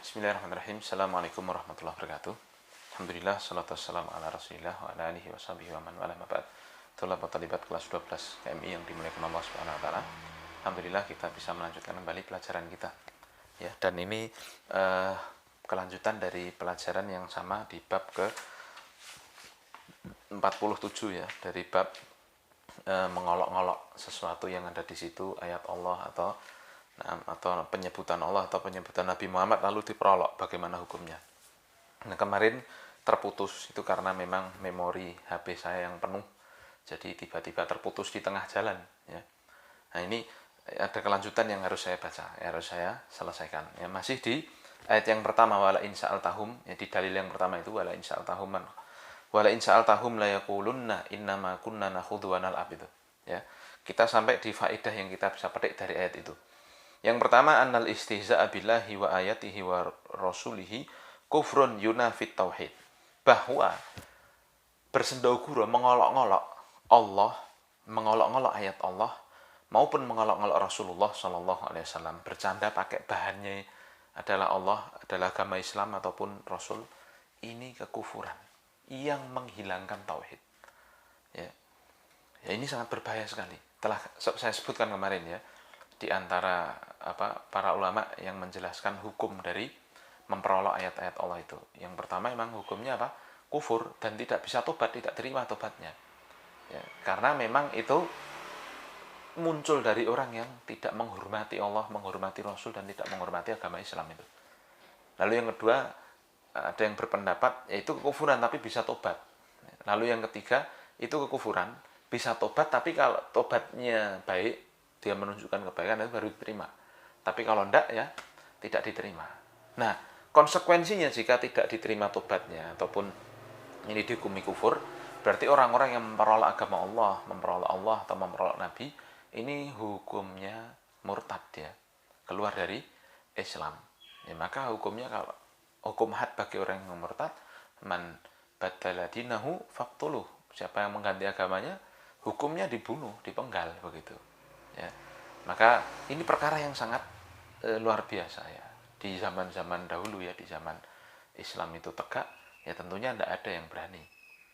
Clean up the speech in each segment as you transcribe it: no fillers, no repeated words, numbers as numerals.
Bismillahirrahmanirrahim. Assalamualaikum warahmatullahi wabarakatuh. Alhamdulillah, salatu wassalamu ala rasulillah wa ala alihi wa sahbihi wa man wala mabad. Itulah talibat kelas 12 KMI yang dimuliakan Allah Subhanahu wa taala. Alhamdulillah kita bisa melanjutkan kembali pelajaran kita. Ya, dan ini kelanjutan dari pelajaran yang sama di bab ke 47 ya, dari bab mengolok-ngolok sesuatu yang ada di situ, ayat Allah atau penyebutan Allah atau penyebutan Nabi Muhammad lalu diperolok bagaimana hukumnya. Nah, kemarin terputus itu karena memang memori HP saya yang penuh, jadi tiba-tiba terputus di tengah jalan ya. Nah, ini ada kelanjutan yang harus saya baca, harus saya selesaikan ya. Masih di ayat yang pertama, wala in sa'altahum ya, di dalil yang pertama itu wala in sa'altahum la yaqulunna innama kunna nakhudhu wa nal'ab itu ya. Kita sampai di faedah yang kita bisa petik dari ayat itu. Yang pertama, annal istihza'a billahi wa ayatihi wa rasulihi kufrun yunafit tauhid. Bahwa bersendau-gurau, mengolok-ngolok Allah, mengolok-ngolok ayat Allah maupun mengolok-ngolok Rasulullah sallallahu alaihi wasallam, bercanda pakai bahannya adalah Allah, adalah agama Islam ataupun Rasul, ini kekufuran yang menghilangkan tauhid. Ya. Ya, ini sangat berbahaya sekali. Telah saya sebutkan kemarin ya, di antara para ulama yang menjelaskan hukum dari memperolok ayat-ayat Allah itu. Yang pertama memang hukumnya apa? Kufur dan tidak bisa tobat, tidak terima tobatnya. Ya, karena memang itu muncul dari orang yang tidak menghormati Allah, menghormati Rasul dan tidak menghormati agama Islam itu. Lalu yang kedua, ada yang berpendapat yaitu kekufuran tapi bisa tobat. Lalu yang ketiga, itu kekufuran bisa tobat tapi kalau tobatnya baik, dia menunjukkan kebaikan itu baru diterima. Tapi kalau tidak ya tidak diterima. Nah, konsekuensinya jika tidak diterima tobatnya ataupun ini dihukumi kufur, berarti orang-orang yang memperolok agama Allah, memperolok Allah atau memperolok Nabi, ini hukumnya murtad ya, keluar dari Islam. Ya, maka hukumnya kalau hukum had bagi orang yang murtad, man badala dinahu faqtuluh. Siapa yang mengganti agamanya, hukumnya dibunuh, dipenggal begitu. Ya. Maka ini perkara yang sangat luar biasa ya. Di zaman-zaman dahulu ya, di zaman Islam itu tegak, ya tentunya tidak ada yang berani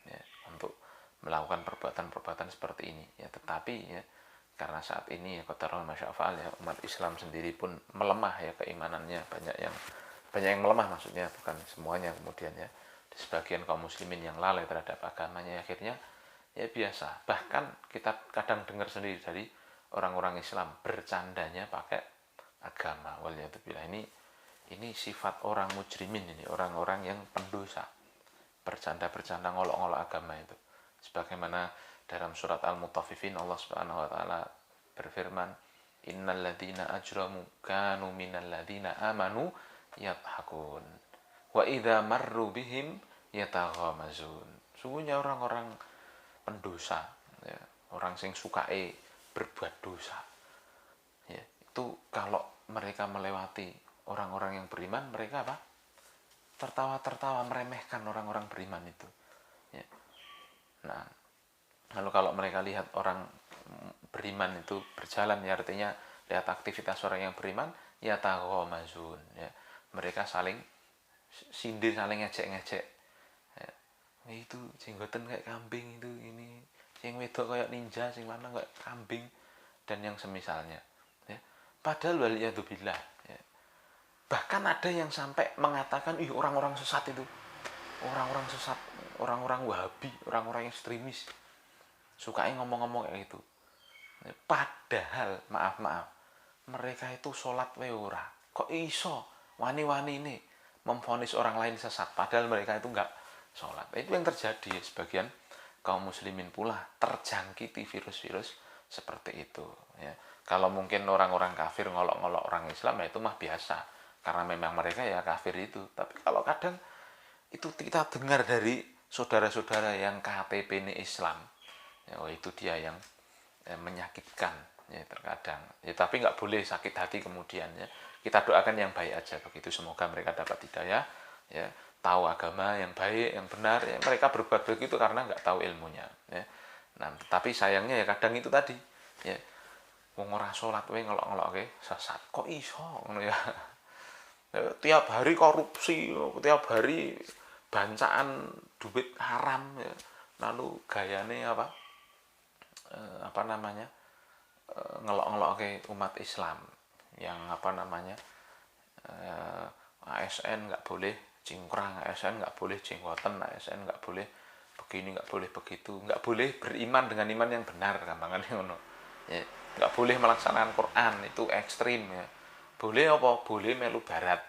ya, untuk melakukan perbuatan-perbuatan seperti ini ya. Tetapi ya, karena saat ini ya qadarul masyafa'al ya, umat Islam sendiri pun melemah ya keimanannya, banyak yang melemah, maksudnya bukan semuanya, kemudian ya di sebagian kaum muslimin yang lalai terhadap agamanya, akhirnya ya biasa. Bahkan kita kadang dengar sendiri dari orang-orang Islam bercandanya pakai agama. Waliyadzubillah, ini sifat orang mujrimin, ini orang-orang yang pendosa, bercanda-bercanda ngolok-ngolok agama itu. Sebagaimana dalam surat Al-Mutaffifin Allah Subhanahu wa taala berfirman, innal ladzina ajramu kanu minal ladzina amanu yadhakun wa idza marru bihim yataghamazun. Sungguhnya orang-orang pendosa ya, orang sing sukae berbuat dosa ya, itu kalau mereka melewati orang-orang yang beriman, mereka apa? Tertawa-tertawa, meremehkan orang-orang beriman itu ya. Nah, lalu kalau mereka lihat orang beriman itu berjalan ya, artinya lihat aktivitas orang yang beriman, ya taghamazun ya, mereka saling sindir, saling ngejek-ngejek ya. Itu jenggoten kayak kambing, itu ini sing wedok kayak ninja, sing lanang kayak kambing, dan yang semisalnya ya. Padahal waliyadzubillah ya, bahkan ada yang sampai mengatakan, ih orang-orang sesat itu, orang-orang sesat, orang-orang Wahabi, orang-orang ekstremis sukanya ngomong-ngomong kayak gitu. Padahal maaf mereka itu sholat wae ora, kok iso wani-wani ini memvonis orang lain sesat padahal mereka itu enggak sholat. Itu yang terjadi, sebagian kaum muslimin pula terjangkiti virus-virus seperti itu ya. Kalau mungkin orang-orang kafir ngolok-ngolok orang Islam ya itu mah biasa, karena memang mereka ya kafir itu. Tapi kalau kadang itu kita dengar dari saudara-saudara yang KTP ini Islam ya, oh itu dia yang menyakitkan ya terkadang ya. Tapi nggak boleh sakit hati kemudian ya, kita doakan yang baik aja begitu, semoga mereka dapat hidayah ya, tahu agama yang baik, yang benar ya. Mereka berbuat begitu karena nggak tahu ilmunya ya. Nah, tapi sayangnya ya kadang itu tadi ya, wong ora salat wae ngelok-ngelok ke sesat, kok iso ngono ya. tiap hari korupsi, tiap hari bancaan duit haram ya. Lalu gayane apa namanya, ngelok-ngelok ke umat Islam yang apa namanya, ASN nggak boleh cingkrang, ASN nggak boleh jenggoten, ASN nggak boleh begini, nggak boleh begitu, nggak boleh beriman dengan iman yang benar, gampangan ngono ya. Nggak boleh melaksanakan Quran, itu ekstrim ya. Boleh apa? Boleh melu barat.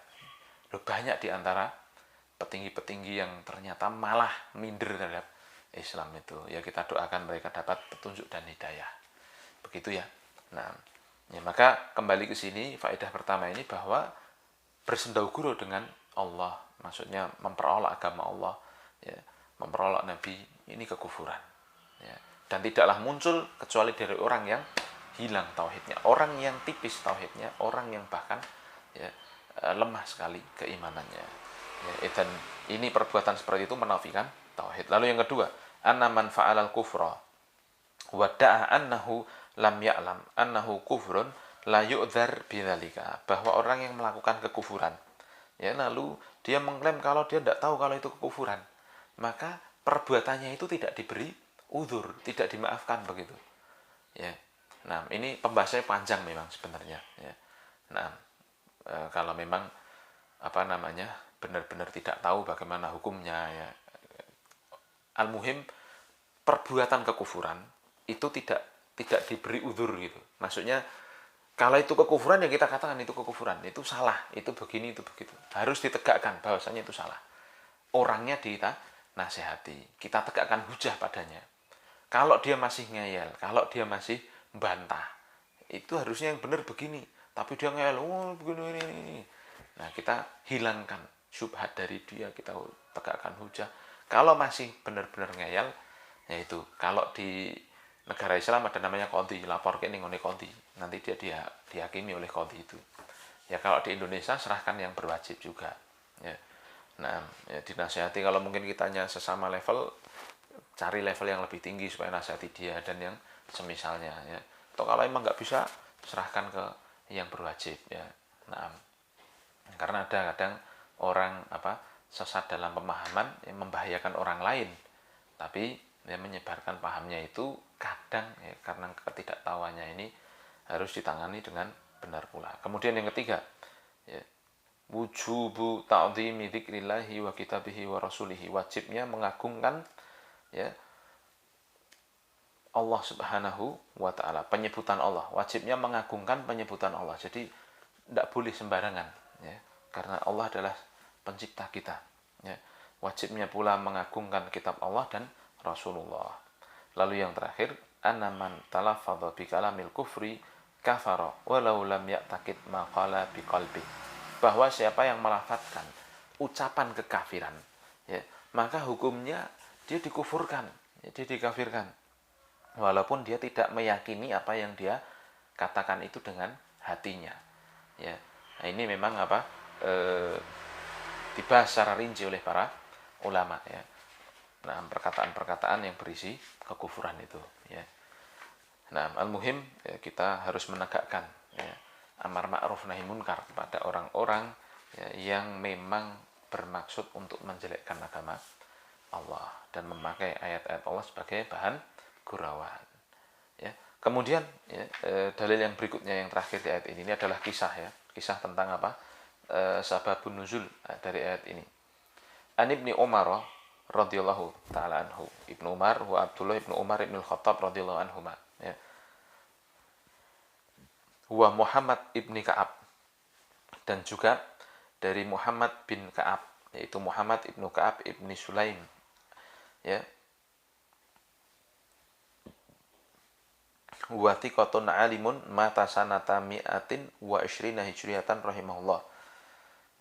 Loh, banyak di antara petinggi-petinggi yang ternyata malah minder terhadap Islam itu. Ya kita doakan mereka dapat petunjuk dan hidayah. Begitu ya. Nah, ya maka kembali ke sini faedah pertama ini bahwa bersendau-guru dengan Allah, maksudnya memperolok agama Allah, ya, memperolok Nabi, ini kekufuran. Ya. Dan tidaklah muncul kecuali dari orang yang hilang tauhidnya, orang yang tipis tauhidnya, orang yang bahkan ya, lemah sekali keimanannya. Ya, dan ini perbuatan seperti itu menafikan tauhid. Lalu yang kedua, anna man fa'alal kufra wa da'a annahu lam ya'lam annahu kufrun la yu'dzar bidzalika, bahwa orang yang melakukan kekufuran ya lalu dia mengklaim kalau dia tidak tahu kalau itu kekufuran, maka perbuatannya itu tidak diberi uzur, tidak dimaafkan begitu ya. Nah, ini pembahasannya panjang memang sebenarnya ya. Nah, kalau memang apa namanya benar-benar tidak tahu bagaimana hukumnya ya, al-muhim perbuatan kekufuran itu tidak diberi uzur gitu. Maksudnya kalau itu kekufuran ya kita katakan itu kekufuran, itu salah, itu begini, itu begitu. Harus ditegakkan bahwasanya itu salah. Orangnya kita nasihati, kita tegakkan hujah padanya. Kalau dia masih ngeyel, kalau dia masih membantah, itu harusnya yang benar begini. Tapi dia ngeyel, oh begini ini. Nah, kita hilangkan syubhat dari dia, kita tegakkan hujah. Kalau masih benar-benar ngeyel, yaitu kalau di negara Islam ada namanya qadhi, lapor ke ning qadhi, nanti dia dihakimi oleh qadhi itu. Ya kalau di Indonesia serahkan yang berwajib juga ya. Nah, ya, dinasihati kalau mungkin kitanya sesama level, cari level yang lebih tinggi supaya nasihati dia dan yang semisalnya ya. Atau kalau emang nggak bisa, serahkan ke yang berwajib ya. Nah, karena ada kadang orang sesat dalam pemahaman yang membahayakan orang lain, tapi dia menyebarkan pahamnya itu kadang ya, karena ketidaktahuannya ini harus ditangani dengan benar pula. Kemudian yang ketiga ya, wujubu ta'dhimi dzikrillahi wa kitabihi wa rasulihi, wajibnya mengagungkan ya Allah Subhanahu wa taala, penyebutan Allah, wajibnya mengagungkan penyebutan Allah. Jadi tidak boleh sembarangan ya, karena Allah adalah pencipta kita ya. Wajibnya pula mengagungkan kitab Allah dan Rasulullah. Lalu yang terakhir, anaman talaffadha bi kalamil kufri kafara walau lam ya'taqid ma qala biqalbi, bahwa siapa yang melafadzkan ucapan kekafiran ya, maka hukumnya dia dikufurkan ya, dia dikafirkan walaupun dia tidak meyakini apa yang dia katakan itu dengan hatinya ya. Nah, ini memang dibahas secara rinci oleh para ulama ya. Nah, perkataan-perkataan yang berisi kekufuran itu ya. Nah, al-muhim ya, kita harus menegakkan ya, amar ma'ruf nahi munkar pada orang-orang ya, yang memang bermaksud untuk menjelekkan agama Allah dan memakai ayat-ayat Allah sebagai bahan gurauan ya. Kemudian ya, dalil yang berikutnya yang terakhir di ayat ini adalah kisah ya, kisah tentang sababun nuzul dari ayat ini. An Ibni Umar radhiyallahu taala anhu, Ibnu Umar wa Abdullah Ibnu Umar Ibnu Khattab radhiyallahu anhuma ya. Wa Muhammad ibni Ka'ab, dan juga dari Muhammad bin Ka'ab, yaitu Muhammad ibnu Ka'ab ibni Sulaim ya. Wa thiqatun alimun mata sanata mi'atin wa ishrina hijriyatan rahimahullah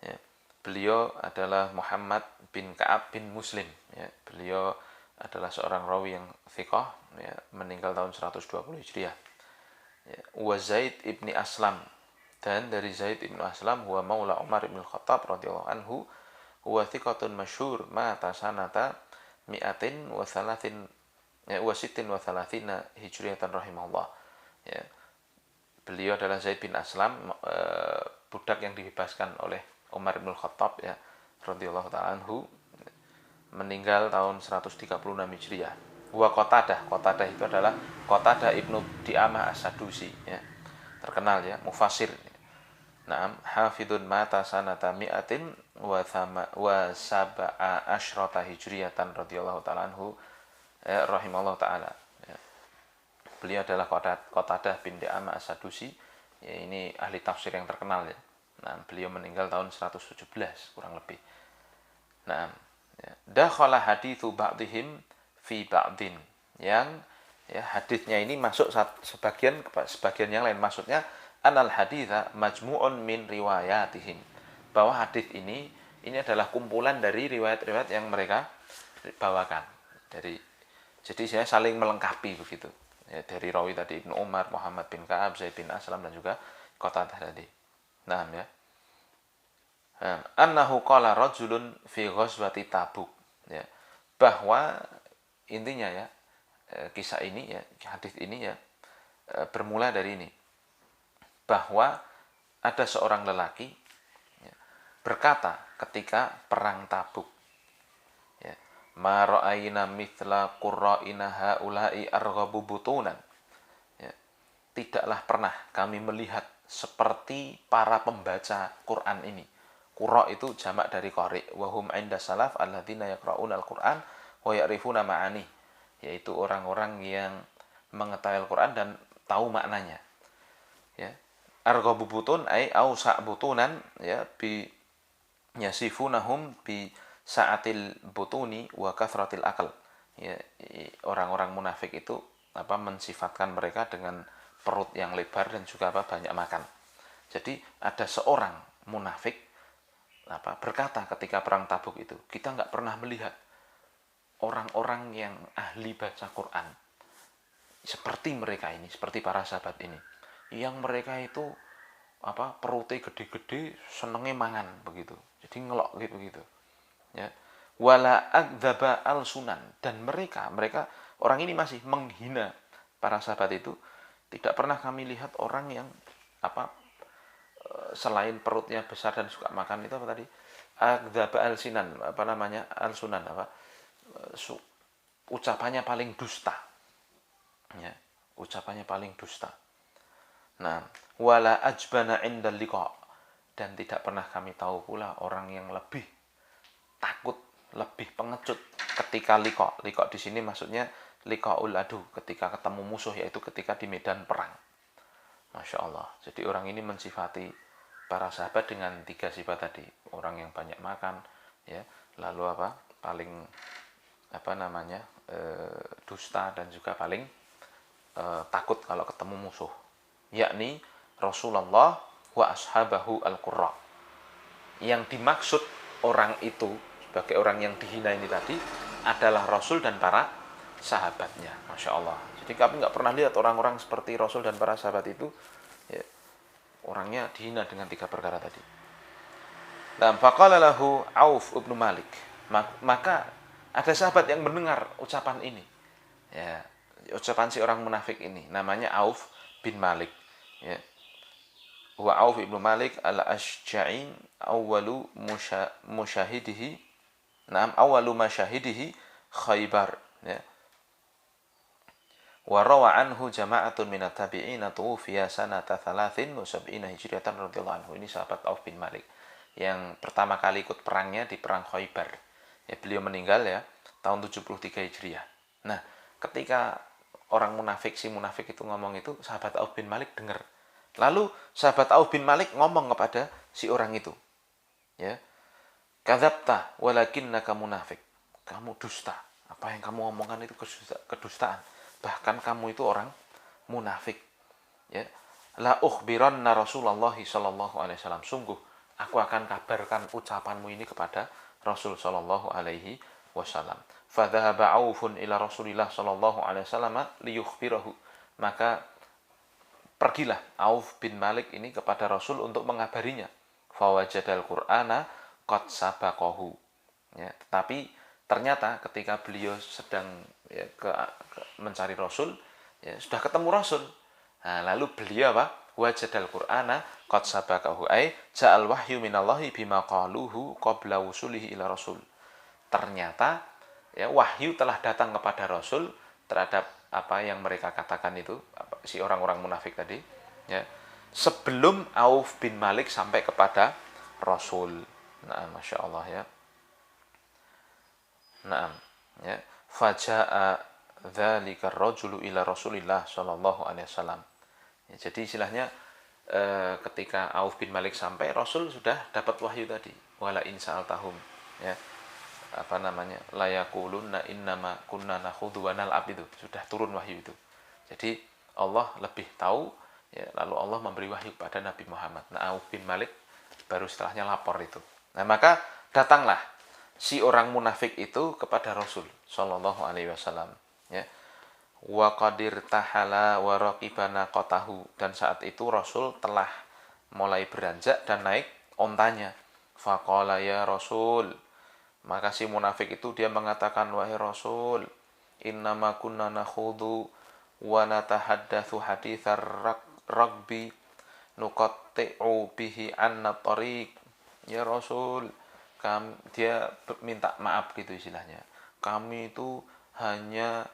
ya. Beliau adalah Muhammad bin Ka'ab bin Muslim ya. Beliau adalah seorang rawi yang thiqah ya, meninggal tahun 120 Hijriah ya. Wa Zaid ibni Aslam, dan dari Zaid ibnu Aslam huwa maula Umar ibn Khattab radhiyallahu anhu, huwa thiqatun masyhur mata sanata mi'atin wa thalathin ya, wa sittin wa thalathina hijriyatan rahimahullah ya. Beliau adalah Zaid bin Aslam, budak yang dibebaskan oleh Umar bin Khattab ya radhiyallahu taala anhu, meninggal tahun 136 Hijriah. Wa Qatadah itu adalah Qatadah Ibnu Di'amah As-Sadusi ya. Terkenal ya, mufassir. Naam, hafidun mata sanata mi'atin wa sab'a asyrata hijriyatan radhiyallahu taala anhu ya, rahimallahu taala. Ya. Beliau adalah Qatadah bin Di'amah As-Sadusi. Ya, ini ahli tafsir yang terkenal ya. Nah, beliau meninggal tahun 117 kurang lebih. Nah, ya. Dakhala hadithu ba'dihim fi ba'din. Yang ya, hadisnya ini masuk sebagian yang lain. Maksudnya anal haditha majmu'un min riwayatihim. Bahwa hadis ini adalah kumpulan dari riwayat-riwayat yang mereka bawakan. Jadi saya saling melengkapi begitu. Ya, dari rawi tadi Ibnu Umar, Muhammad bin Ka'ab, Zaid bin Aslam dan juga Qatadah tadi. Nah, ya. Annahu qala rajulun fi ghazwati Tabuk. Ya. Bahwa intinya ya, kisah ini ya, hadis ini ya, bermula dari ini. Bahwa ada seorang lelaki ya, berkata ketika perang Tabuk, ya, ma ra'ayna mithla qurra'ina haula'i arghabu butunan. Ya, tidaklah pernah kami melihat seperti para pembaca Quran ini. Qurra itu jamak dari qari, wa hum 'inda salaf alladzina yaqra'una al-Qur'an wa ya'rifuna ma'ani, yaitu orang-orang yang mengetahui Al-Qur'an dan tahu maknanya. Ya. Arghabu butun ay ausa' butunan ya bi yasifunahum bi sa'atil butuni wa kathratil akal. Ya, orang-orang munafik itu mensifatkan mereka dengan perut yang lebar dan juga banyak makan. Jadi ada seorang munafik berkata ketika perang Tabuk itu, kita nggak pernah melihat orang-orang yang ahli baca Quran seperti mereka ini, seperti para sahabat ini, yang mereka itu perutnya gede-gede, senengnya mangan begitu, jadi ngelok gitu begitu ya. Wala adzaba al sunan, dan mereka orang ini masih menghina para sahabat itu. Tidak pernah kami lihat orang yang selain perutnya besar dan suka makan itu tadi, adzaba al sinan, al sunan, ucapannya paling dusta ya, ucapannya paling dusta. Nah, wala ajbana indal liqa, dan tidak pernah kami tahu pula orang yang lebih takut, lebih pengecut ketika liqa. Liqa di sini maksudnya liqaul adu, ketika ketemu musuh, yaitu ketika di medan perang. Masya Allah. Jadi orang ini mensifati para sahabat dengan 3 sifat tadi. Orang yang banyak makan, ya, lalu paling dusta, dan juga paling takut kalau ketemu musuh. Yakni Rasulullah wa ashabahu al-qurra. Yang dimaksud orang itu sebagai orang yang dihina ini tadi adalah Rasul dan para sahabatnya. Masya Allah. Jadi kami nggak pernah lihat orang-orang seperti Rasul dan para sahabat itu ya, orangnya dihina dengan 3 perkara tadi. Dan faqala lahu Auf ibnu Malik. Maka ada sahabat yang mendengar ucapan ini. Ya, ucapan si orang munafik ini, namanya Auf bin Malik. Ya. Wa Auf ibnu Malik al-Ashja'i awwalu musyahidihi. Naam, awwalu masyahidihi Khaybar. Ya. Wa rawa anhu jama'atun minat tabi'ina tuwfiya sanata 73 hijriyatan radhiyallahu anhu. Ini sahabat Auf bin Malik yang pertama kali ikut perangnya di perang Khaybar. Ya, beliau meninggal ya tahun 73 Hijriah. Nah, ketika orang munafik, si munafik itu ngomong itu, sahabat Auf bin Malik dengar. Lalu sahabat Auf bin Malik ngomong kepada si orang itu. Ya. Kadzabta walakinnaka munafik. Kamu dusta. Apa yang kamu omongkan itu kedustaan. Bahkan kamu itu orang munafik. Ya. La ukhbiranna Rasulullah sallallahu alaihi wasallam. Sungguh aku akan kabarkan ucapanmu ini kepada Rasul sallallahu alaihi wasallam. Fadhahaba Aufun ila Rasulillah sallallahu alaihi wasallam liyukhbirahu. Maka pergilah Auf bin Malik ini kepada Rasul untuk mengabarinya. Fawajadal Qur'ana qad sabaqahu. Ya, tetapi ternyata ketika beliau sedang mencari Rasul, ya, sudah ketemu Rasul. Nah, lalu beliau wajadal qur'ana qad sabaqahu ay ja'al wahyu minallahi bima qaluhu qabla wusulihi ila rasul. Ternyata ya wahyu telah datang kepada rasul terhadap apa yang mereka katakan itu, si orang-orang munafik tadi, ya, sebelum Auf bin Malik sampai kepada rasul. Nah, masya Allah ya. Nah, ya, faja'a dzalika ar-rajulu ila Rasulillah sallallahu alaihi wasallam. Ya, jadi istilahnya ketika Auf bin Malik sampai, Rasul sudah dapat wahyu tadi. Wala in sa'altahum, ya. Apa namanya? La yaqulunna innama kunna nakhudhu wa nal'ab, itu sudah turun wahyu itu. Jadi Allah lebih tahu, ya, lalu Allah memberi wahyu kepada Nabi Muhammad. Nah, Auf bin Malik baru setelahnya lapor itu. Nah, maka datanglah si orang munafik itu kepada Rasul sallallahu alaihi wasallam, ya. Wa qadir tahala wa raqibana qatahu, dan saat itu Rasul telah mulai beranjak dan naik ontanya. Faqala ya Rasul, maka si munafik itu dia mengatakan, wahai Rasul, innama kunna nakhudhu wa natahaddatsu haditsar ragbi nuqatti'u bihi anna tariq. Ya Rasul, dia minta maaf gitu istilahnya. Kami itu hanya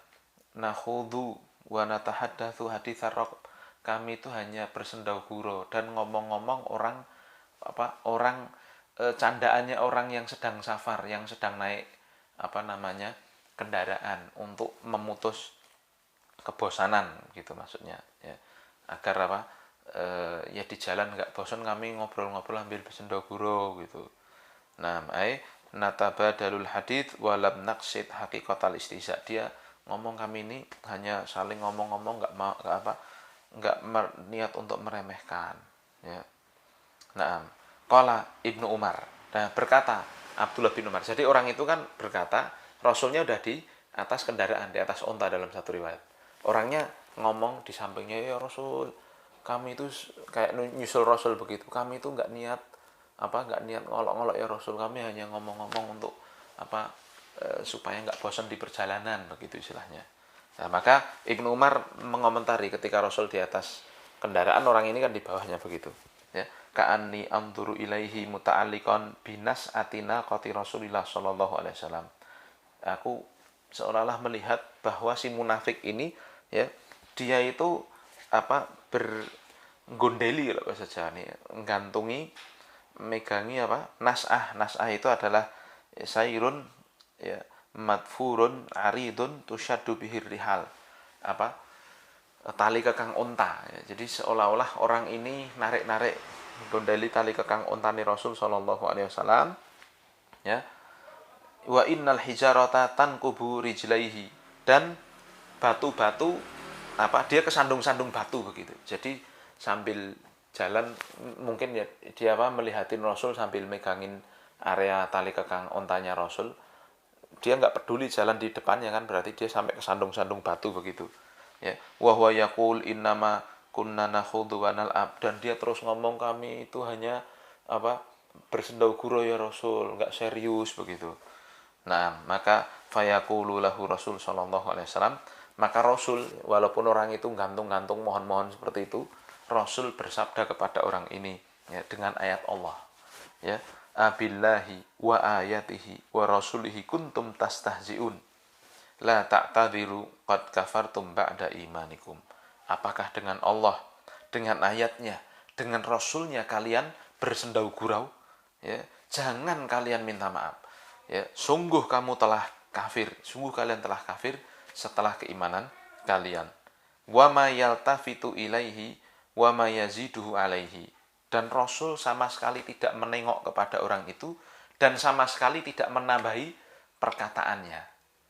nakhudhu wa natahaddatsu haditsar ragb. Kami itu hanya bersendahgurau dan ngomong-ngomong orang candaannya orang yang sedang safar, yang sedang naik kendaraan untuk memutus kebosanan gitu maksudnya, ya. Agar ya di jalan nggak bosan, kami ngobrol-ngobrol ambil bersendahgurau gitu. Nah, natabadalul hadits walam naqsid haqiqatal istihza. Dia ngomong kami ini hanya saling ngomong-ngomong, nggak niat untuk meremehkan, ya. Nah, qala Ibnu Umar, nah berkata Abdullah bin Umar. Jadi orang itu kan berkata, Rasulnya udah di atas kendaraan, di atas onta dalam satu riwayat. Orangnya ngomong di sampingnya, ya Rasul, kami itu kayak nyusul Rasul begitu. Kami itu nggak niat ngolok-ngolok ya Rasul. Kami hanya ngomong-ngomong untuk supaya nggak bosan di perjalanan, begitu istilahnya. Nah, maka Ibnu Umar mengomentari ketika Rasul di atas kendaraan, orang ini kan di bawahnya begitu, ya. Ka'anni amduru ilaihi muta'alliqan binas atina qati Rasulillah sallallahu alaihi wasallam. Aku seolah-olah melihat bahwa si munafik ini, ya, dia itu bergondeli kalau bahasa Jawa nih, menggantungi, megangi nas'ah itu adalah sairun, ya, madfurun aridun tusyaddu bihir rihal, tali kekang unta, ya. Jadi seolah-olah orang ini narik-narik gondeli tali kekang untani Rasul sallallahu alaihi wasallam, ya. Wa innal hijarata tanqubu rijlaihi, dan batu-batu dia kesandung-sandung batu begitu. Jadi sambil jalan mungkin ya dia melihatin Rasul sambil megangin area tali kekang untanya Rasul. Dia nggak peduli jalan di depannya kan, berarti dia sampai kesandung-sandung batu begitu, ya. Wa huwa yaqul innama kunna nakhudhu wa nal'ab, dan dia terus ngomong kami itu hanya bersendahgurau ya Rasul, nggak serius begitu. Nah, maka fayaqulu lahu Rasul sallallahu alaihi wasallam, maka Rasul, walaupun orang itu gantung-gantung mohon-mohon seperti itu, Rasul bersabda kepada orang ini, ya, dengan ayat Allah, ya, abillahi wa ayatihi wa rasulihi kuntum tastahzi'un la ta'tadiru qad kafartum ba'da imanikum. Apakah dengan Allah, dengan ayatnya, dengan Rasulnya kalian bersendahgurau, ya? Jangan kalian minta maaf, ya. Sungguh kamu telah kafir, sungguh kalian telah kafir setelah keimanan kalian. Wa ma yaltafitu ilaihi wa ma yaziduhu alaihi, dan Rasul sama sekali tidak menengok kepada orang itu dan sama sekali tidak menambahi perkataannya.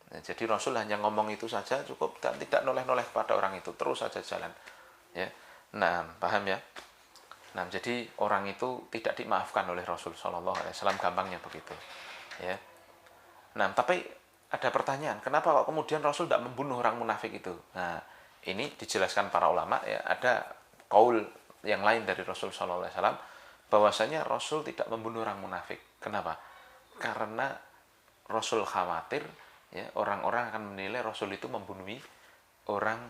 Nah, jadi Rasul hanya ngomong itu saja cukup dan tidak noleh-noleh kepada orang itu, terus saja jalan, ya. Nah, paham ya? Nah, jadi orang itu tidak dimaafkan oleh Rasul sallallahu alaihi wasallam, gampangnya begitu, ya. Nah, tapi ada pertanyaan, kenapa kok kemudian Rasul tidak membunuh orang munafik itu? Nah, ini dijelaskan para ulama, ya. Ada qaul yang lain dari Rasul sallallahu alaihi wasallam bahwasanya Rasul tidak membunuh orang munafik. Kenapa? Karena Rasul khawatir, ya, orang-orang akan menilai Rasul itu membunuh orang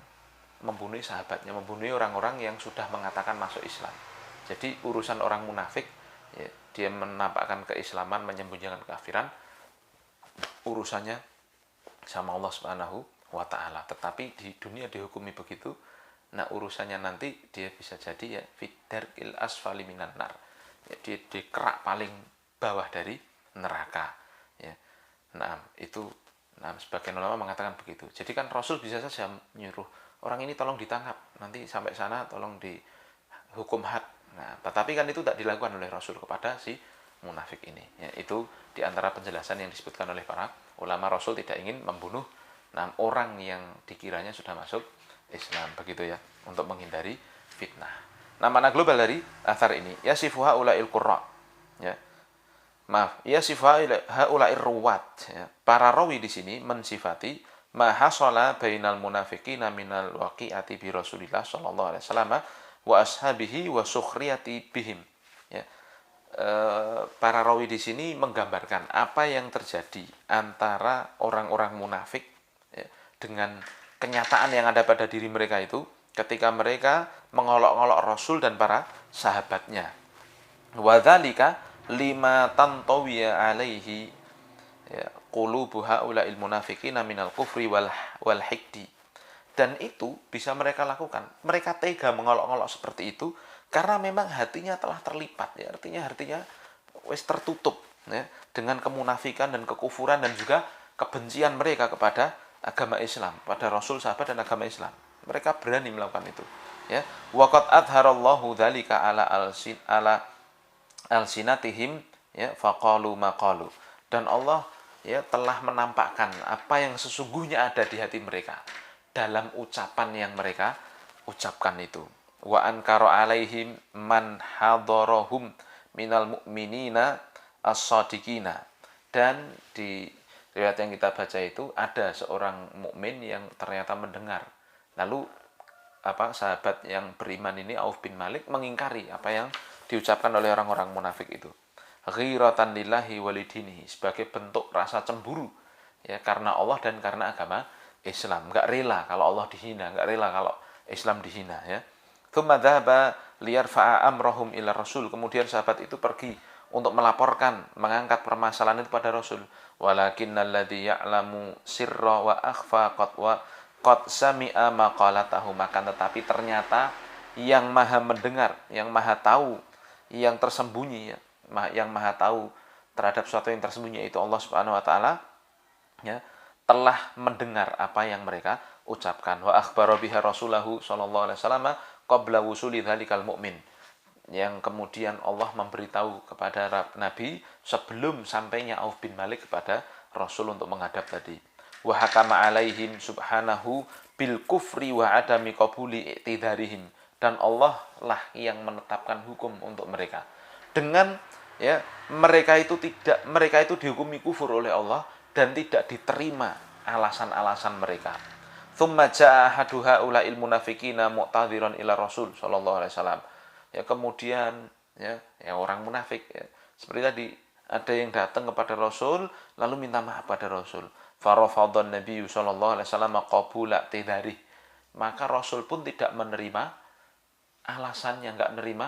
membunuh sahabatnya, membunuh orang-orang yang sudah mengatakan masuk Islam. Jadi urusan orang munafik, ya, dia menampakkan keislaman, menyembunyikan kekafiran, urusannya sama Allah Subhanahu wa taala. Tetapi di dunia dihukumi begitu. Nah, urusannya nanti dia bisa jadi ya fidaril asfali minan nar. Ya, dia di kerak paling bawah dari neraka, ya. Nah, itu sebagian ulama mengatakan begitu. Jadi kan Rasul bisa saja menyuruh orang ini tolong ditangkap, nanti sampai sana tolong dihukum had. Nah, tetapi kan itu tidak dilakukan oleh Rasul kepada si munafik ini. Ya, itu diantara penjelasan yang disebutkan oleh para ulama. Rasul tidak ingin membunuh orang yang dikiranya sudah masuk Islam, begitu ya, untuk menghindari fitnah. Nah, makna global dari athar ini, yasifuha ulail qurra, ya. Maaf, yasifuha ulail ruwat, ya. Para rawi di sini mensifati ma hasala bainal munafiqina minal waqi'ati bi Rasulillah sallallahu alaihi wasallam wa ashabihi wa sukhriyati bihim, ya. Para rawi di sini menggambarkan apa yang terjadi antara orang-orang munafik, ya, dengan kenyataan yang ada pada diri mereka itu ketika mereka mengolok-olok Rasul dan para sahabatnya. Wadzalika lima tantawiya alaihi, ya, qulubu haula'il munafiqina minal kufri wal hikdi. Dan itu bisa mereka lakukan. Mereka tega mengolok-olok seperti itu karena memang hatinya telah terlipat, ya. Artinya wis tertutup, ya, dengan kemunafikan dan kekufuran dan juga kebencian mereka kepada agama Islam, pada Rasul, sahabat dan agama Islam. Mereka berani melakukan itu, ya. Waqad adharallahu dzalika ala alsinatihim, ya, faqalu maqalu. Dan Allah, ya, telah menampakkan apa yang sesungguhnya ada di hati mereka dalam ucapan yang mereka ucapkan itu. Wa ankara alaihim man hadarahum minal mu'minina as-sadiqina. Dan di riwayat yang kita baca itu ada seorang mukmin yang ternyata mendengar. Lalu sahabat yang beriman ini, Auf bin Malik, mengingkari apa yang diucapkan oleh orang-orang munafik itu. Ghiratan lillahi walidinihi, sebagai bentuk rasa cemburu, ya, karena Allah dan karena agama Islam. Enggak rela kalau Allah dihina, enggak rela kalau Islam dihina, ya. Tsumma dzahaba liyarfa'a amrahum ila Rasul. Kemudian sahabat itu pergi untuk melaporkan, mengangkat permasalahan itu pada Rasul. Walakinnalladzi ya'lamu sirra wa akhfa qad sami'a maqalatahu. Maka tetapi ternyata yang maha mendengar, yang maha tahu, yang tersembunyi, ya, yang maha tahu terhadap sesuatu yang tersembunyi, itu Allah Subhanahu wa taala, ya, telah mendengar apa yang mereka ucapkan. Wa akhbara biha Rasulahu sallallahu alaihi wasallam qabla wusuli dzalikal mu'min. Yang kemudian Allah memberitahu kepada Nabi sebelum sampainya Auf bin Malik kepada Rasul untuk menghadap tadi. Wa hakama alaihim subhanahu bil kufri wa adami qabuli i'tidarihim. Dan Allah lah yang menetapkan hukum untuk mereka. Dengan, ya, mereka itu dihukumi kufur oleh Allah dan tidak diterima alasan-alasan mereka. Tsumma jaa ahadu haula'il munafiqina mu'tadhiran ila Rasul sallallahu alaihi wasallam. Ya, kemudian, ya, orang munafik, ya, seperti tadi, ada yang datang kepada Rasul lalu minta maaf pada Rasul. Farafadhan Nabi sallallahu alaihi wasallam qabula tidari. Maka Rasul pun tidak menerima alasannya, enggak menerima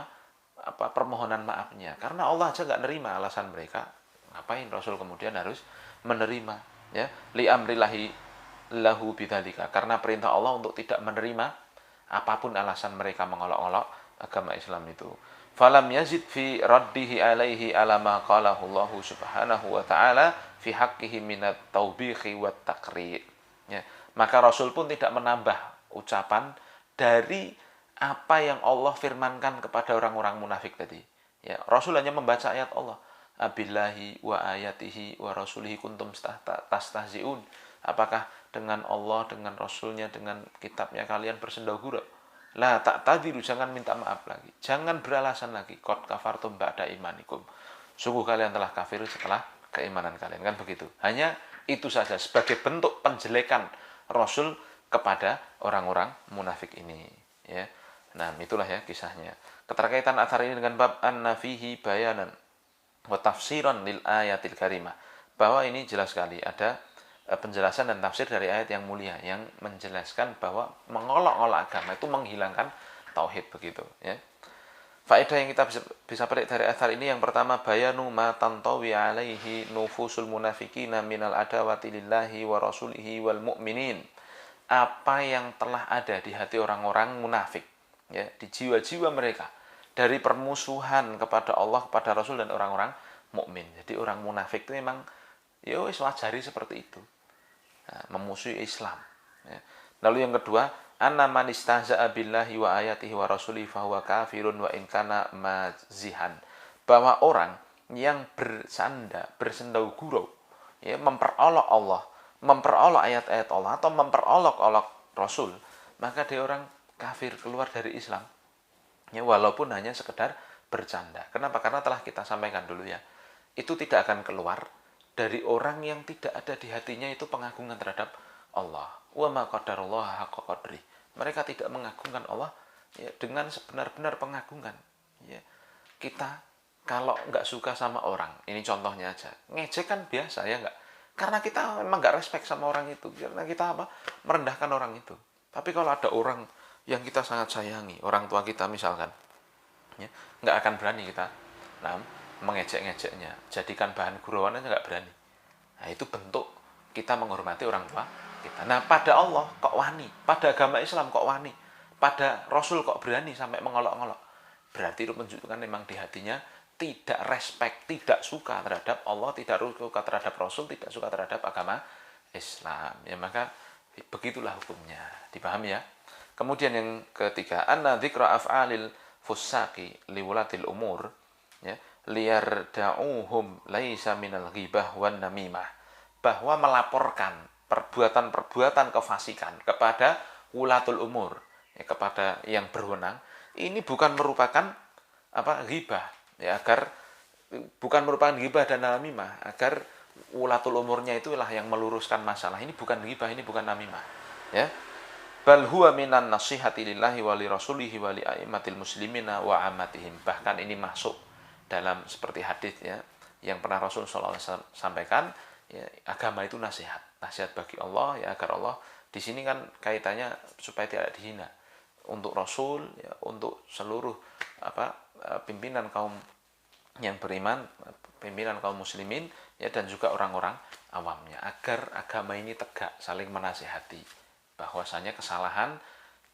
permohonan maafnya. Karena Allah aja enggak menerima alasan mereka. Ngapain Rasul kemudian harus menerima, ya? Li amrillahi lahu bidzalika, karena perintah Allah untuk tidak menerima apapun alasan mereka mengolok-olok agama Islam itu. Falam yazid fi raddihi alaihi ala ma qalahu Allah subhanahu wa ta'ala fi haqqihi minat taubihi wat taqrir, ya. Maka Rasul pun tidak menambah ucapan dari apa yang Allah firmankan kepada orang-orang munafik tadi, ya. Rasul hanya membaca ayat Allah, abillahi wa ayatihi wa rasulihi kuntum tastahzi'un. Apakah dengan Allah, dengan Rasulnya, dengan kitabnya kalian bersendahgurau? La ta'tadiru, jangan minta maaf lagi, jangan beralasan lagi. Qad kafartum ba'da imanikum, sungguh kalian telah kafir setelah keimanan kalian, kan begitu. Hanya itu saja sebagai bentuk penjelekan Rasul kepada orang-orang munafik ini, ya. Nah, itulah, ya, kisahnya. Keterkaitan athar ini dengan bab an-nafihi bayanan wa tafsiran lil ayatil karimah, bahwa ini jelas sekali ada penjelasan dan tafsir dari ayat yang mulia yang menjelaskan bahwa mengolok-olok agama itu menghilangkan tauhid begitu ya. Faedah yang kita bisa petik dari athar ini, yang pertama, bayanu ma tantawi alaihi nufusul munafikina minal adawati lillahi wa rasulihi wal mu'minin. Apa yang telah ada di hati orang-orang munafik ya, di jiwa-jiwa mereka dari permusuhan kepada Allah, kepada Rasul dan orang-orang mukmin. Jadi orang munafik itu memang ya wis wajari seperti itu. Nah, memusuhi Islam ya. Lalu yang kedua, anna man istahza'a billahi wa ayatihi wa rasulihi fahuwa kafirun wa in kana mazihan. Bahwa orang yang bersendau gurau ya, memperolok Allah, memperolok ayat-ayat Allah atau memperolok-olok Rasul, maka dia orang kafir, keluar dari Islam ya, walaupun hanya sekedar bercanda. Kenapa? Karena telah kita sampaikan dulu ya, itu tidak akan keluar dari orang yang tidak ada di hatinya itu pengagungan terhadap Allah. Wa ma qadarullah haqqa qadri. Mereka tidak mengagungkan Allah ya, dengan sebenar-benar pengagungan ya. Kita kalau nggak suka sama orang, ini contohnya aja, ngejek kan biasa ya nggak? Karena kita memang nggak respect sama orang itu, karena kita apa, merendahkan orang itu. Tapi kalau ada orang yang kita sangat sayangi, orang tua kita misalkan ya, nggak akan berani kita mengejek-ngejeknya, jadikan bahan gurauan aja nggak berani. Nah itu bentuk kita menghormati orang tua kita. Nah pada Allah kok wani, pada agama Islam kok wani, pada Rasul kok berani sampai mengolok-olok, berarti itu menunjukkan memang di hatinya tidak respect, tidak suka terhadap Allah, tidak suka terhadap Rasul, tidak suka terhadap agama Islam ya. Maka begitulah hukumnya, dipahami ya. Kemudian yang ketiga, anna dzikra af'alil fusaqi liwulatil umur ya, liyarda'uhum laisa minal ghibah wan namimah. Bahwa melaporkan perbuatan-perbuatan kefasikan kepada wulatul umur ya, kepada yang berwenang, ini bukan merupakan ghibah ya, agar bukan merupakan ghibah dan namimah, agar wulatul umurnya itulah yang meluruskan masalah. Ini bukan ghibah, ini bukan namimah ya. Bal huwa minan nasihati lillahi wa li rasulihi wa li a'immatil muslimina wa ammatihim. Bahkan ini masuk dalam seperti hadis ya yang pernah Rasul sallallahu alaihi wasallam sampaikan ya, agama itu nasihat bagi Allah ya, agar Allah di sini kan kaitannya supaya tidak dihina, untuk Rasul ya, untuk seluruh pimpinan kaum yang beriman, pimpinan kaum muslimin ya, dan juga orang-orang awamnya, agar agama ini tegak, saling menasihati, bahwasanya kesalahan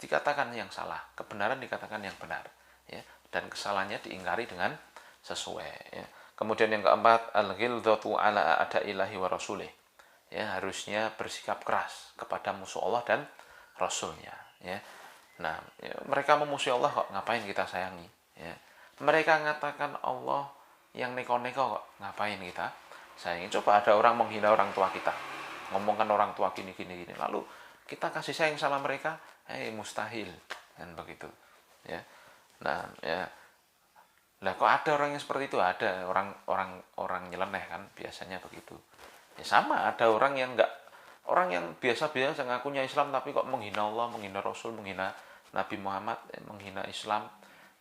dikatakan yang salah, kebenaran dikatakan yang benar ya, dan kesalahannya diingkari dengan sesuai ya. Kemudian yang keempat, al-ghildzatu ala a'da'illahi wa rasulih ya, harusnya bersikap keras kepada musuh Allah dan Rasulnya ya. Nah ya, mereka memusuhi Allah kok ngapain kita sayangi ya. Mereka mengatakan Allah yang neko-neko kok ngapain kita sayangi. Coba ada orang menghina orang tua kita, ngomongkan orang tua gini, lalu kita kasih sayang sama mereka, mustahil kan begitu ya. Nah ya, lah kok ada orang yang seperti itu, ada orang nyeleneh kan biasanya begitu ya. Sama ada orang yang biasa-biasa ngakunya Islam tapi kok menghina Allah, menghina Rasul, menghina Nabi Muhammad, menghina Islam,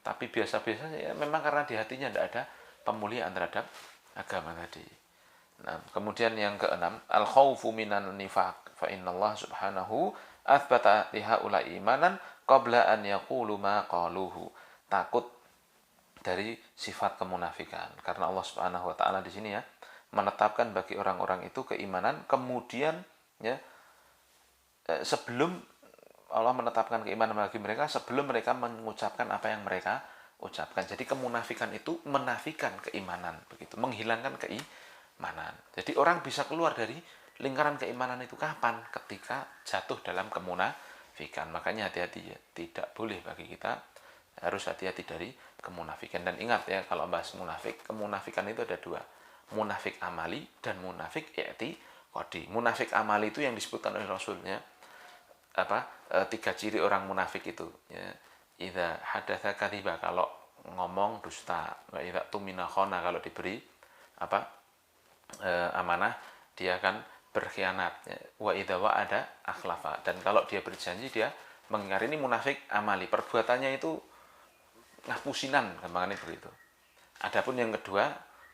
tapi biasa-biasa ya, memang karena di hatinya tidak ada pemuliaan terhadap agama tadi. Nah, kemudian yang keenam, al-khaufu minan nifaq, fa innallaha subhanahu athbata lihaula imanan qabla an yaqulu ma qaluhu. Takut dari sifat kemunafikan, karena Allah Subhanahu wa taala di sini ya menetapkan bagi orang-orang itu keimanan, kemudian ya sebelum Allah menetapkan keimanan bagi mereka, sebelum mereka mengucapkan apa yang mereka ucapkan. Jadi kemunafikan itu menafikan keimanan begitu, menghilangkan keimanan. Jadi orang bisa keluar dari lingkaran keimanan itu kapan? Ketika jatuh dalam kemunafikan. Makanya hati-hati ya, tidak boleh bagi kita, harus hati-hati dari kemunafikan. Dan ingat ya, kalau bahas munafik, kemunafikan itu ada dua, munafik amali dan munafik i'tiqadi. Munafik amali itu yang disebutkan oleh Rasulnya tiga ciri orang munafik itu ya. Idza hadatsa kadziba, kalau ngomong dusta, wa idza tumina khana, kalau diberi amanah dia akan berkhianat ya. Wa idza wa'ada akhlafa, dan kalau dia berjanji dia mengingkari. Ini munafik amali, perbuatannya itu ngapusinan, gampangannya begitu. Adapun yang kedua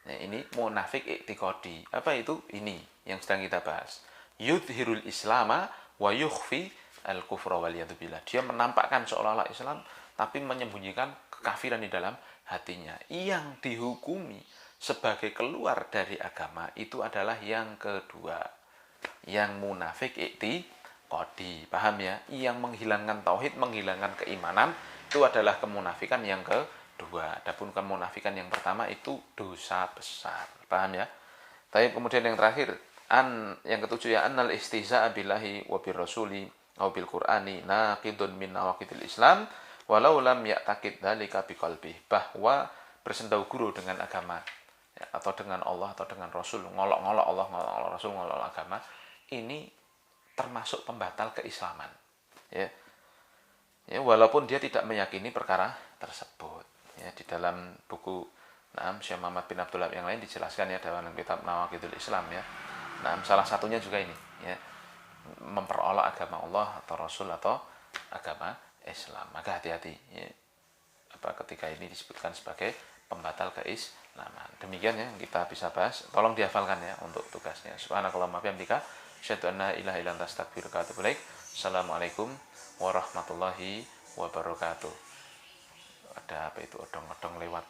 ya, ini munafik i'tiqadi. Apa itu? Ini yang sedang kita bahas, yudhirul islama wa yukhfi al kufra wal billah. Dia menampakkan seolah-olah Islam tapi menyembunyikan kekafiran di dalam hatinya. Yang dihukumi sebagai keluar dari agama itu adalah yang kedua. Yang munafik i'tiqadi. Paham ya? Yang menghilangkan tauhid, menghilangkan keimanan itu adalah kemunafikan yang kedua. Adapun kemunafikan yang pertama itu dosa besar. Paham ya? Tapi kemudian yang terakhir, yang ketujuh ya, annal istihza'a billahi wa birrasuli aw bil qur'ani naqidun min nawaqidil islam walau lam ya'taqid dzalika biqalbi. Bahwa bersendau guru dengan agama ya, atau dengan Allah atau dengan Rasul, ngolok-ngolok Allah, ngolok Rasul, ngolok agama, ini termasuk pembatal keislaman. Ya. Ya, walaupun dia tidak meyakini perkara tersebut. Ya, di dalam buku Syekh Muhammad bin Abdullah yang lain dijelaskan ya dalam kitab Nawaqidul Islam ya. Salah satunya juga ini ya, memperolok agama Allah atau Rasul atau agama Islam. Maka hati-hati ya, ketika ini disebutkan sebagai pembatal keislaman. Demikian ya kita bisa bahas. Tolong dihafalkan ya untuk tugasnya. Subhanakallahumma wa bihamdika asyhadu an la ilaha illa anta astaghfiruka wa atubu ilaik. Assalamualaikum warahmatullahi wabarakatuh. Ada apa itu odong-odong lewat.